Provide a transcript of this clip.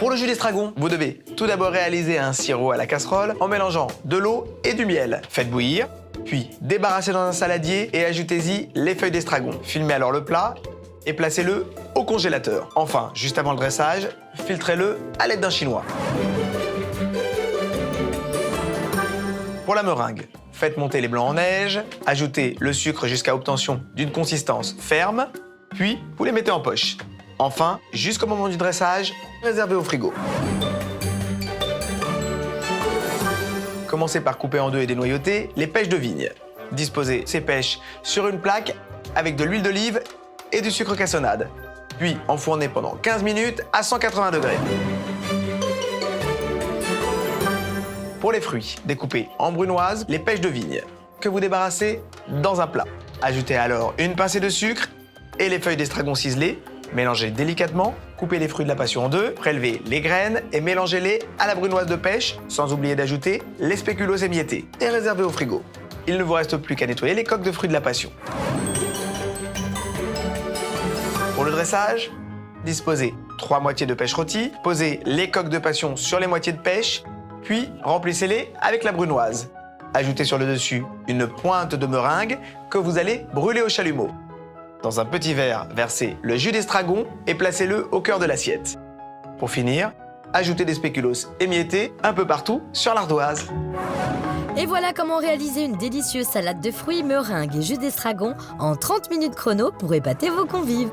Pour le jus d'estragon, vous devez tout d'abord réaliser un sirop à la casserole en mélangeant de l'eau et du miel. Faites bouillir, puis débarrassez dans un saladier et ajoutez-y les feuilles d'estragon. Filmez alors le plat et placez-le au congélateur. Enfin, juste avant le dressage, filtrez-le à l'aide d'un chinois. Pour la meringue, faites monter les blancs en neige, ajoutez le sucre jusqu'à obtention d'une consistance ferme, puis vous les mettez en poche. Enfin, jusqu'au moment du dressage, réservez au frigo. Commencez par couper en deux et dénoyauter les pêches de vigne. Disposez ces pêches sur une plaque avec de l'huile d'olive et du sucre cassonade. Puis enfournez pendant 15 minutes à 180 degrés. Pour les fruits, découpez en brunoise les pêches de vigne que vous débarrassez dans un plat. Ajoutez alors une pincée de sucre et les feuilles d'estragon ciselées. Mélangez délicatement, coupez les fruits de la passion en deux, prélevez les graines et mélangez-les à la brunoise de pêche, sans oublier d'ajouter les spéculoos émiettés et réservez au frigo. Il ne vous reste plus qu'à nettoyer les coques de fruits de la passion. Pour le dressage, disposez 3 moitiés de pêche rôtie, posez les coques de passion sur les moitiés de pêche, puis remplissez-les avec la brunoise. Ajoutez sur le dessus une pointe de meringue que vous allez brûler au chalumeau. Dans un petit verre, versez le jus d'estragon et placez-le au cœur de l'assiette. Pour finir, ajoutez des spéculoos émiettés un peu partout sur l'ardoise. Et voilà comment réaliser une délicieuse salade de fruits, meringues et jus d'estragon en 30 minutes chrono pour épater vos convives.